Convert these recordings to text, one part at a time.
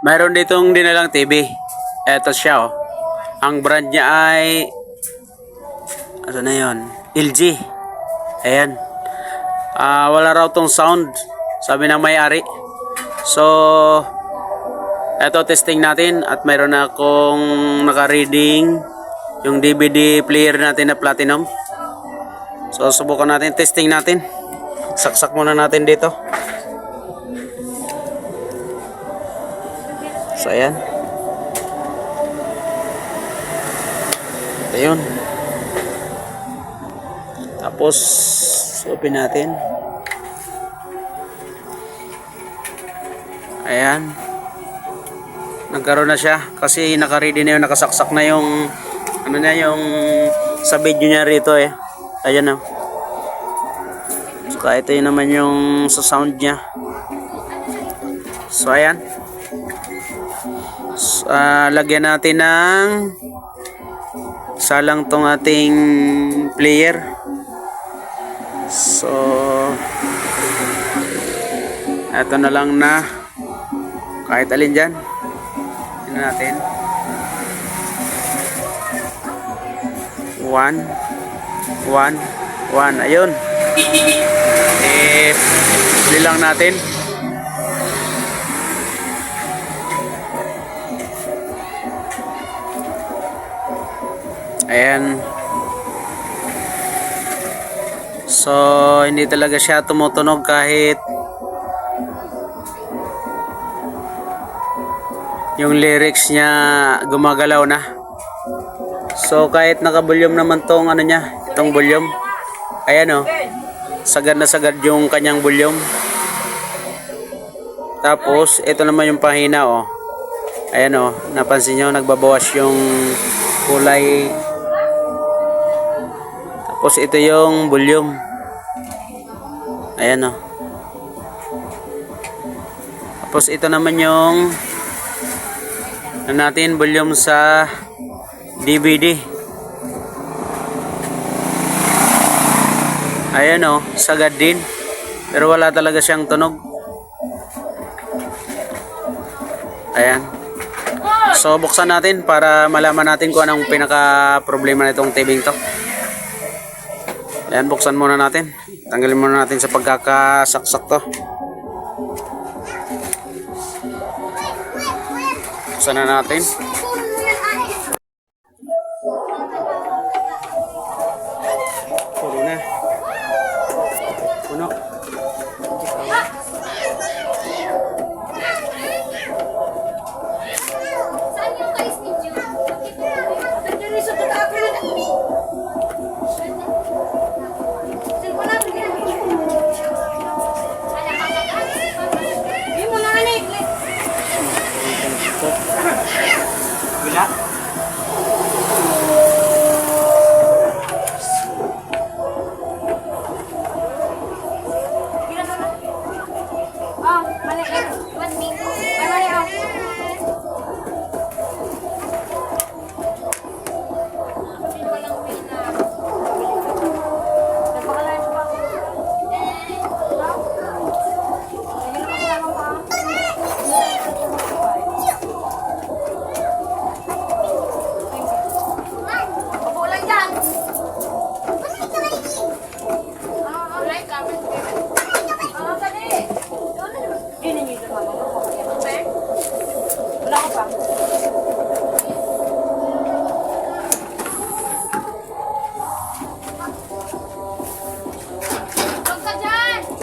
Mayroon ditong dinalang TV. Eto siya oh. Ang brand niya ay ano na yon? LG. Ayan. Wala raw tong sound. Sabi ng may-ari. So, eto testing natin at mayroon na akong naka-reading yung DVD player natin na platinum. So, subukan natin. Testing natin. Saksak muna natin dito. So, ayan. Ayun. Tapos, open natin. Ayan. Nagkaroon na siya. Kasi naka-ready na yun. Nakasaksak na yung ano na yung sa video niya rito eh. Ayan na. So, ito yun naman yung sa sound niya. So, ayan. So, lagyan natin ng salang tong ating player. So, eto na lang na kahit alin dyan. Tignan natin. 1 1 1. Ayun. Play lang natin. Ayan. So, hindi talaga siya tumutunog kahit yung lyrics niya gumagalaw na. So, kahit naka-volume naman tong ano niya, itong volume. Ayan oh. Sagad na sagad yung kanyang volume. Tapos, ito naman yung pahina oh. Ayan oh. Napansin nyo, nagbabawas yung kulay. Tapos ito yung volume. Ayan o. Tapos ito naman yung natin volume sa DVD. Ayan o. Sagad din. Pero wala talaga siyang tunog. Ayan. So buksan natin para malaman natin kung anong pinaka problema nitong TV to. Ayan, buksan muna natin. Tanggalin muna natin sa pagkakasaksak to. Buksan na natin. Puno na. Puno. Wala.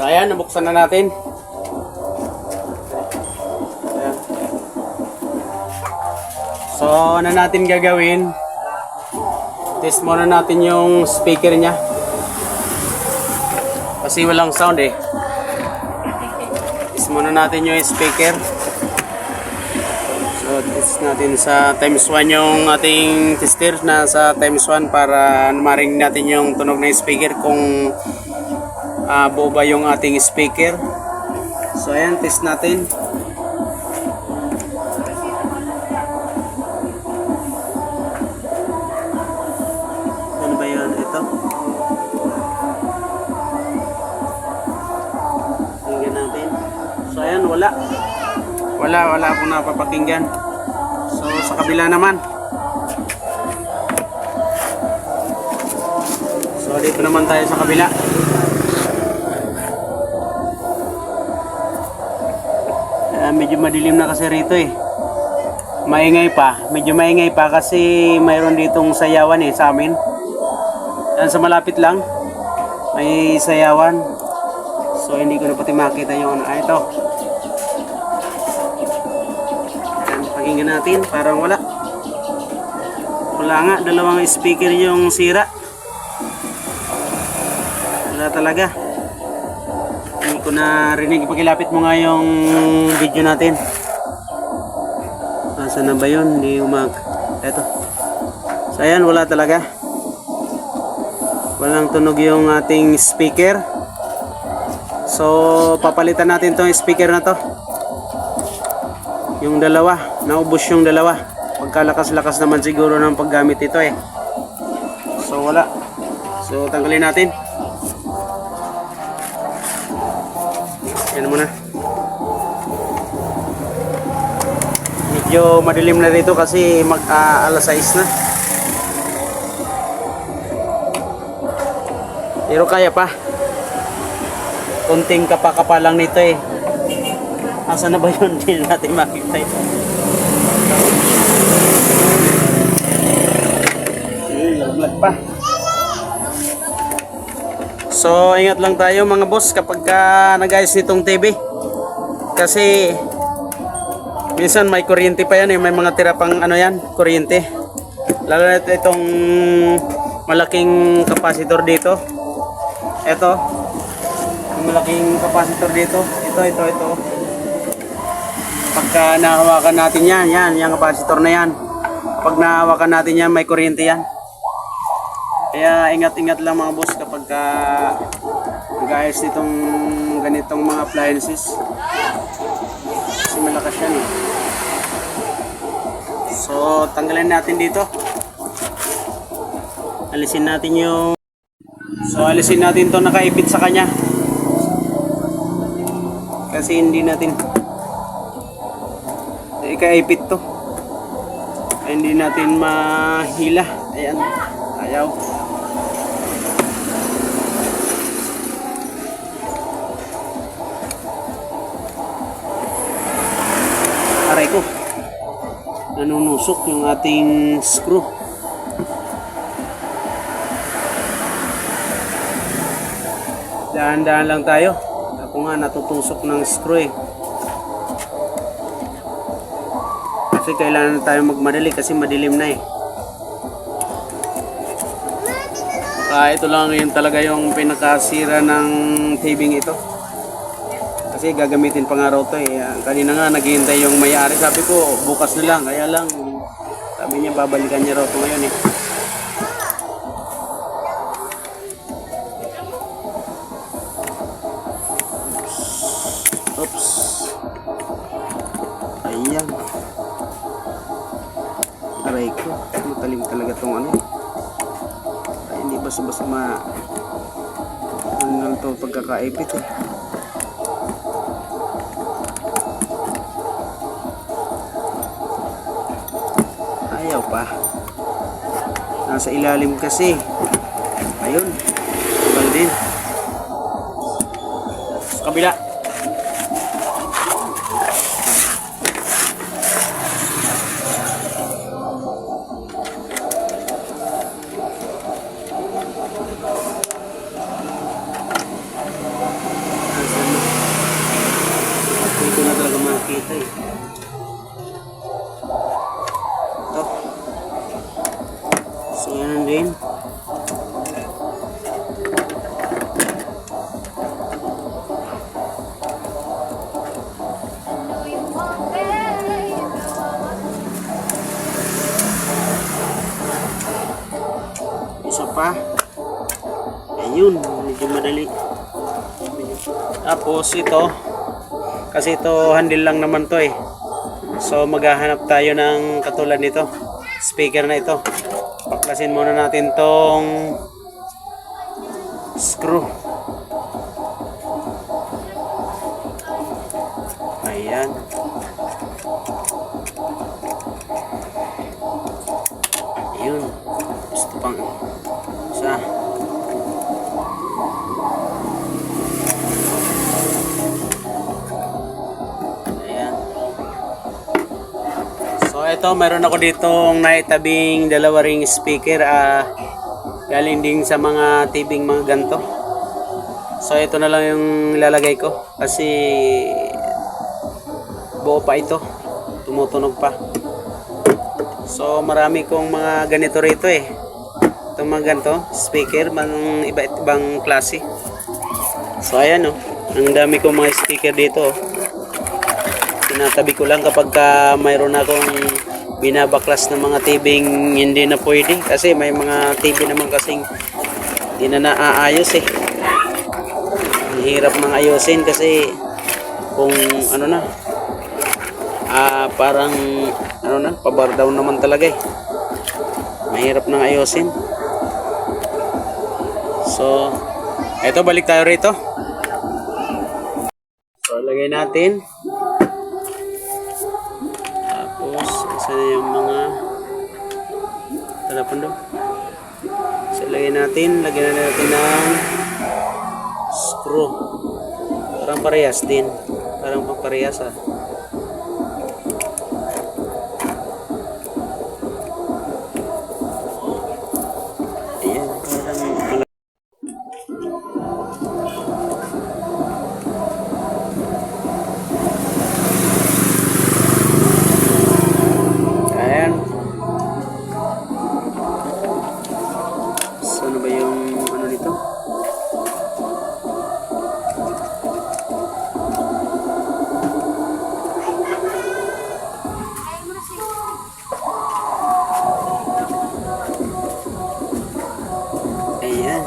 So ayan, nabuksan na natin. Ayan. So ano natin gagawin? Test muna natin yung speaker niya. Kasi walang sound eh. Test muna natin yung speaker. So test natin sa times 1 yung ating tester na sa times 1 para marinig natin yung tunog ng speaker kung buo ba yung ating speaker. So ayan, test natin. Ano ba yun? Ito. Tingnan natin. So ayan, wala wala akong napapakinggan. So sa kabila naman. So dito naman tayo sa kabila. Medyo madilim na kasi rito eh. Medyo maingay pa kasi mayroon ditong sayawan eh sa amin. Yan sa malapit lang. May sayawan. So hindi ko na pati makita yung ito. Yan, pakinggan natin, parang wala. Wala nga, dalawang speaker yung sira. Wala talaga. Hindi ko na rinig. Pagilapit mo nga yung video natin. Nasaan na ba yun? Hindi eto. So ayan, wala talaga. Walang tunog yung ating speaker. So papalitan natin tong speaker na to. Yung dalawa, naubos yung dalawa. Pagkalakas-lakas naman siguro ng paggamit ito eh. So wala. So tanggalin natin. Yan muna. Medyo madilim na dito kasi alas 6 na. Pero kaya pa. Kunting kapa-kapa lang nito eh. Asa na ba yun? Hindi natin makita ito. Laglag pa. So ingat lang tayo mga boss kapag nag-ayos nitong TV. Kasi minsan may kuryente pa yan eh. May mga tira pang ano yan, kuryente. Lalo na itong malaking kapasitor dito. Ito. Malaking kapasitor dito. Ito. Pagka nahawakan natin yan, yung kapasitor na yan. Pag nahawakan natin yan, may kuryente yan. Kaya ingat-ingat lang mga boss kapag nag-ayos nitong ganitong mga appliances. Kasi malakas yan eh. So tanggalin natin dito. Alisin natin yung alisin natin to nakaipit sa kanya. Kasi hindi natin ikaipit to. Hindi natin mahila. Ayan. Ayaw. Aray ko. Nanunusok yung ating screw. Dahan-dahan lang tayo. Ako nga natutusok ng screw eh. Kasi kailangan na tayo magmadali kasi madilim na eh. Ito lang yun talaga yung pinakasira ng tubing ito. Kasi gagamitin pa nga raw ito eh. Kanina nga naghihintay yung may-ari. Sabi ko bukas na lang. Kaya lang sabi niya babalikan niya raw ito ngayon eh. Oops. Ayan. Aray ko. Matalim talaga itong ano. Ay, hindi basta-basta ano lang ito pagkakaipit eh. Ayaw pa. Nasa ilalim kasi. Ayun. Tanggal din. Sa kabila. Dito na talaga makikita eh. Ito. So yan din. Isa pa. Ayun, medyo madali. Tapos ito, kasi ito handle lang naman to eh. So maghahanap tayo ng katulad nito, speaker na ito. Baklasin muna natin tong screw. Ayan. pang isa. Ayan. So ito, meron ako ditong naitabing dalawa ring speaker. Galing din sa mga tibing mga ganto. So ito na lang yung ilalagay ko kasi buo pa ito, tumutunog pa. So marami kong mga ganito rito eh. Itong mga ganito, speaker, mga iba't ibang klase. So ayan oh, ang dami kong mga speaker dito oh. Tinatabi ko lang kapag mayroon akong binabaklas ng mga tibing hindi na pwede. Kasi may mga TV naman kasing hindi na naaayos eh. Ang hirap mga ayusin kasi kung ano na, parang ano na, pabar down naman talaga eh. Mahirap nang ayusin. So eto, balik tayo rito. So lagay natin. Tapos isa na yung mga talapan doon. So lagyan natin ng screw. Parang parehas din. Parang pangparehas ah. Ayan, parang ayan. So ano ba yung ano dito? Ayan.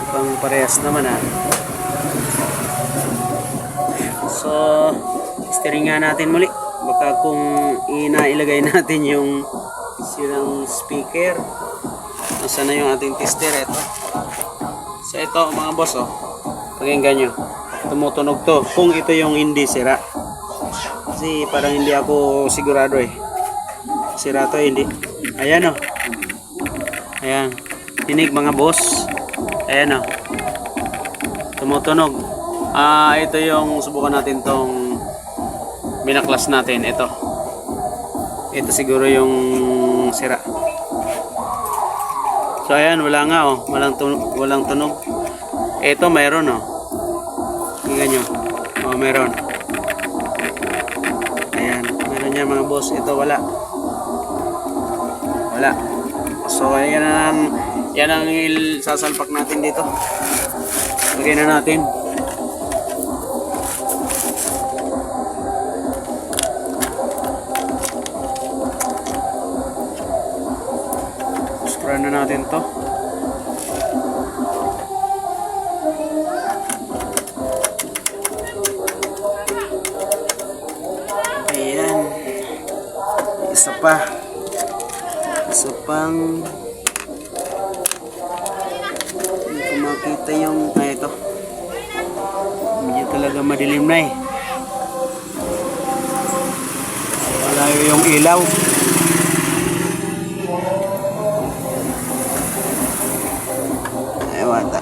Pang parehas naman ah. So, steeringan natin muli. Baka kung inailagay natin yung silang speaker. Nasaan na yung ating tester? Ito. So, ito mga boss oh. Pakinggan nyo. Tumutunog to. Kung ito yung hindi sira. Kasi parang hindi ako sigurado eh. Sira to hindi. Ayan oh. Ayan. Tinig mga boss. Ayan oh. Tumutunog. Ito yung subukan natin tong binaklas natin. Ito siguro yung sira. So ayan, wala nga oh. Walang tunog. Ito mayroon oh. Tingnan nyo. Oh, mayroon. Ayan, meron niya mga boss. Ito wala. Wala. So yan ang sasalpak natin dito. Lagyan na natin. Screw na natin to. Ayan. Isa pa. Isa pang hindi ko makita yung ito. Hindi talaga madilim na eh. Malayo yung ilaw. Ewan ta.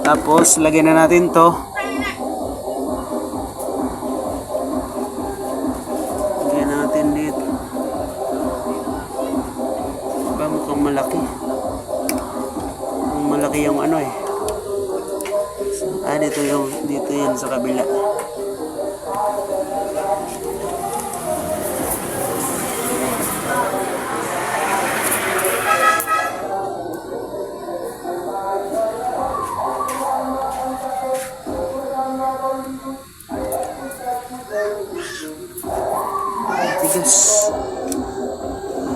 Tapos lagyan na natin to. Lagyan natin dito. Ba mukhang malaki. Malaki yung ano eh. Dito yan sa kabila. Tigas.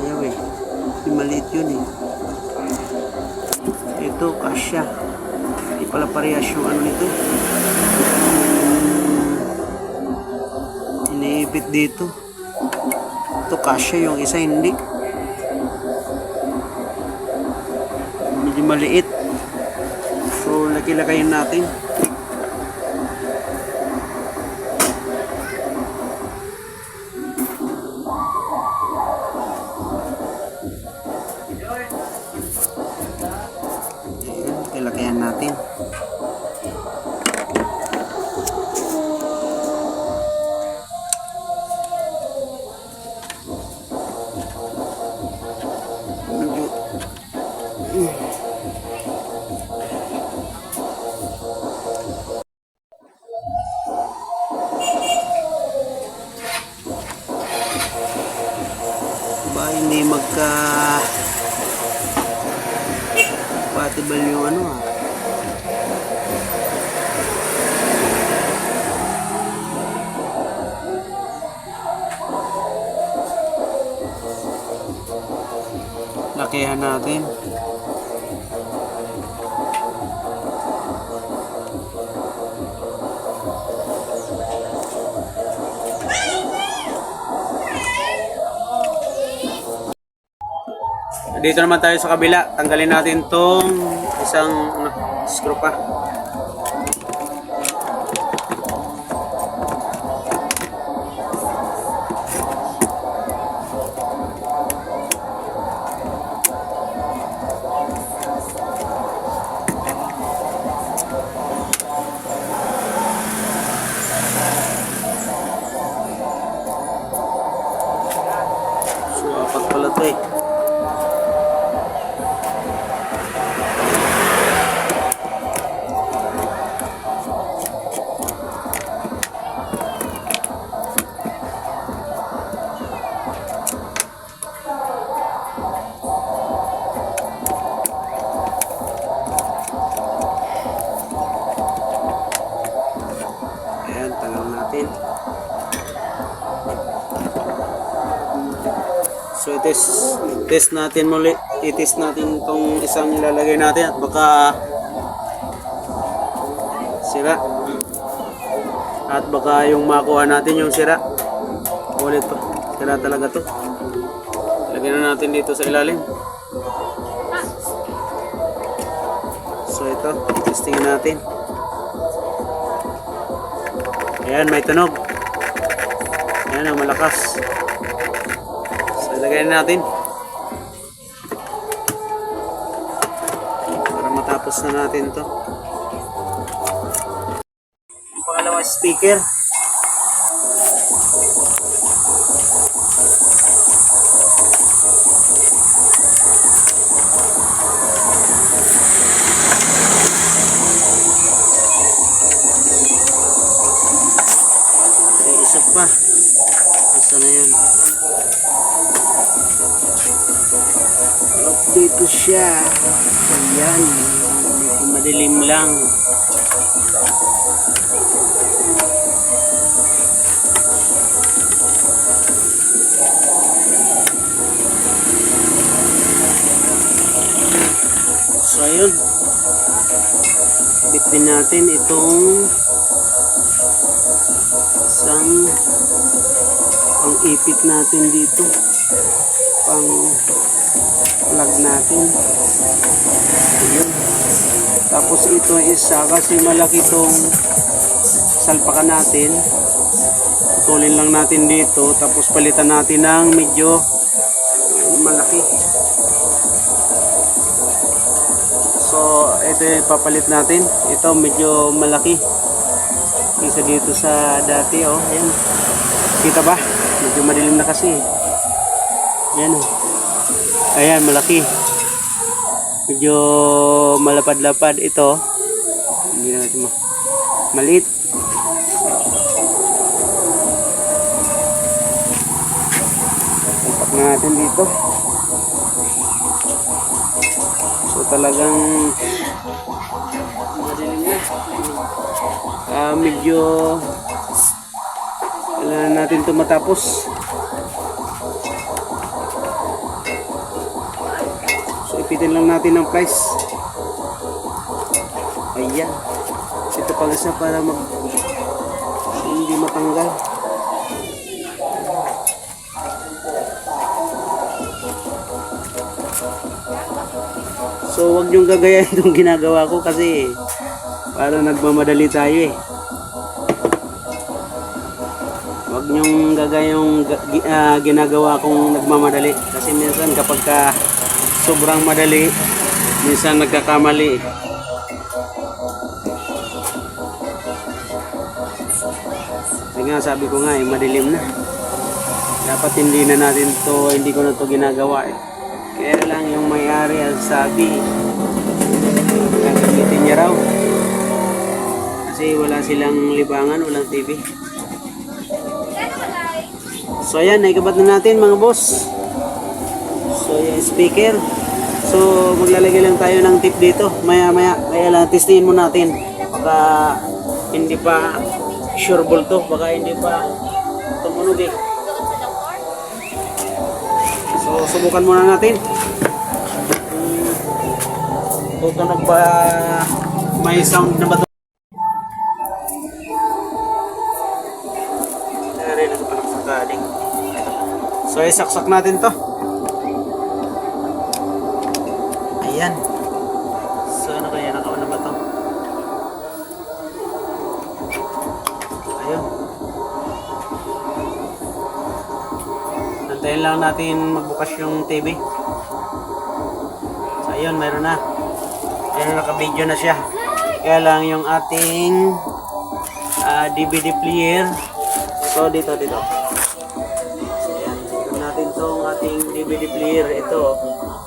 Ayaw eh. Maliit yun eh. Ito kasya. Hindi pala parehas yung ano nito. Iniipit dito. Ito kasya, yung isa hindi. medyo maliit. So laki-lakayin natin. Ayan, laki-lakayan natin. Ba hindi magka compatible yung ano ah. Lakihan natin. Dito naman tayo sa kabila. Tanggalin natin tong isang screw pa. So, apat pala ito eh. Ayan, tanggal natin. So test natin muli. I-test natin itong isang ilalagay natin at baka sira. At baka yung makuha natin yung sira. Ulit pa. Sira talaga to. Lagyan na natin dito sa ilalim. So ito, testingin natin. Ayan, may tunog. Ayan, ang malakas. So, ilagay na natin. Para matapos na natin to. Yung pangalawang speaker. Isa pa. Isa na yan. Dito siya. Ayan. Medyo madilim lang. So ayun. Bitin natin itong isang pang ipit natin dito, pang plug natin. Ayan. Tapos ito isa kasi malaki itong salpakan natin, putulin lang natin dito tapos palitan natin ng medyo malaki. So ito yung papalit natin, ito medyo malaki isa dito sa dati. Oh, ayan. Kita ba? Medyo madilim na kasi. Ayan oh. Ayan, malaki. Medyo malapad-lapad ito. Hindi na natin maliit. Tapak na natin dito. So talagang madilim na. Medyo kailangan natin ito matapos. So ipitin lang natin ng price. Ayan. Ito pang isa para hindi matanggal. So So wag niyong gagayahin itong ginagawa ko kasi parang nagmamadali tayo eh. Wag niyong gagayong ginagawa kong nagmamadali kasi minsan kapag sobrang madali, minsan nagkakamali eh. Kasi nga sabi ko nga eh, madilim na. Dapat hindi ko na to ginagawa eh. Kaya lang yung may-ari ang sabi, gagamitin niya raw. Kasi wala silang libangan, walang TV. So ayan, naikabat na natin mga boss. So yung speaker. So maglalagay lang tayo ng tip dito. Maya kaya lang testingin mo natin. Baka hindi pa sure ball to, baka hindi pa tumunog eh. So subukan muna natin. Tutunog ba, may sound na ba to? Narinig pa ng galing. So isaksak natin to. Ayan. So ano kaya nakauna ba to? Ayun. Antayin lang natin magbukas yung TV. So ayun, mayroon na. Ayun, naka-video na siya. Kaya lang yung ating DVD player. So dito. So ayan, ito natin tong ating DVD player. Ito,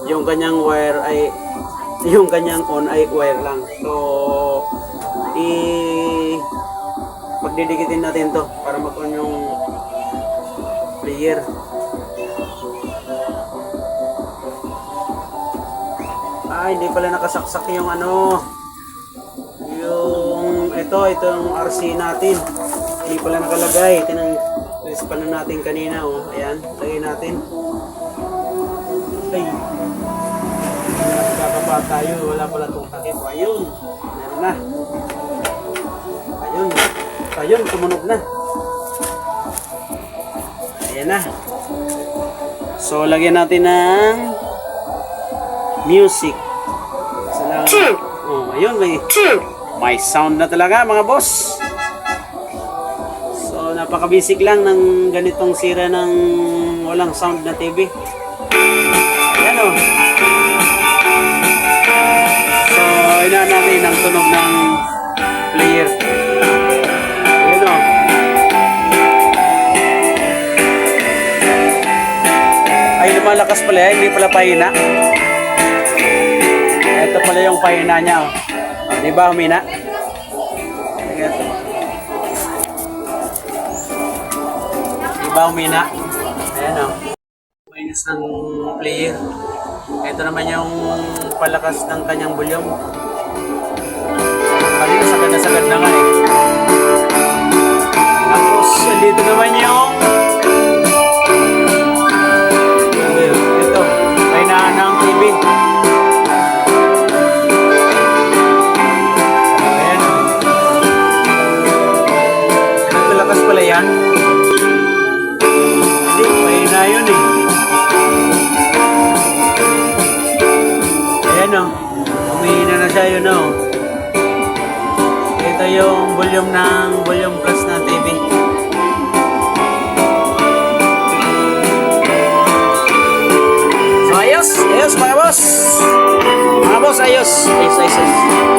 yung kanyang wire ay, yung kanyang on ay wire lang. So magdidikitin natin to para mag-on yung player. Hindi pala nakasaksak yung yung itong RC natin. Hindi pala nakalagay. Tinang natin kanina, oh. Ayan, lagay natin. Ay, nakakapa tayo. Wala pala itong takip. Ayun, meron na. Ayun, tumunog na. Ayan na. So, lagyan natin ng music. Oh, ayun, may sound na talaga mga boss. So napaka-basic lang ng ganitong sira ng walang sound na TV. Ayan o. So inaan natin ang tunog ng player. Ayan o. Ay, lumalakas pala, hindi pala pahina. Ito pala yung pahina niya. Oh. Di ba humina? Di ba humina? Ayan o. Minus ng player. Ito naman yung palakas ng kanyang volume. Kanina sagad na nga eh. Tapos dito naman yung ito, pahinaan ng TV. Pala yan. Hindi, mahina yun eh. Ayan o. Umihina na siya yun o. Ito yung volume plus ng TV. So ayos mga boss. Mga boss, ayos. Ayos.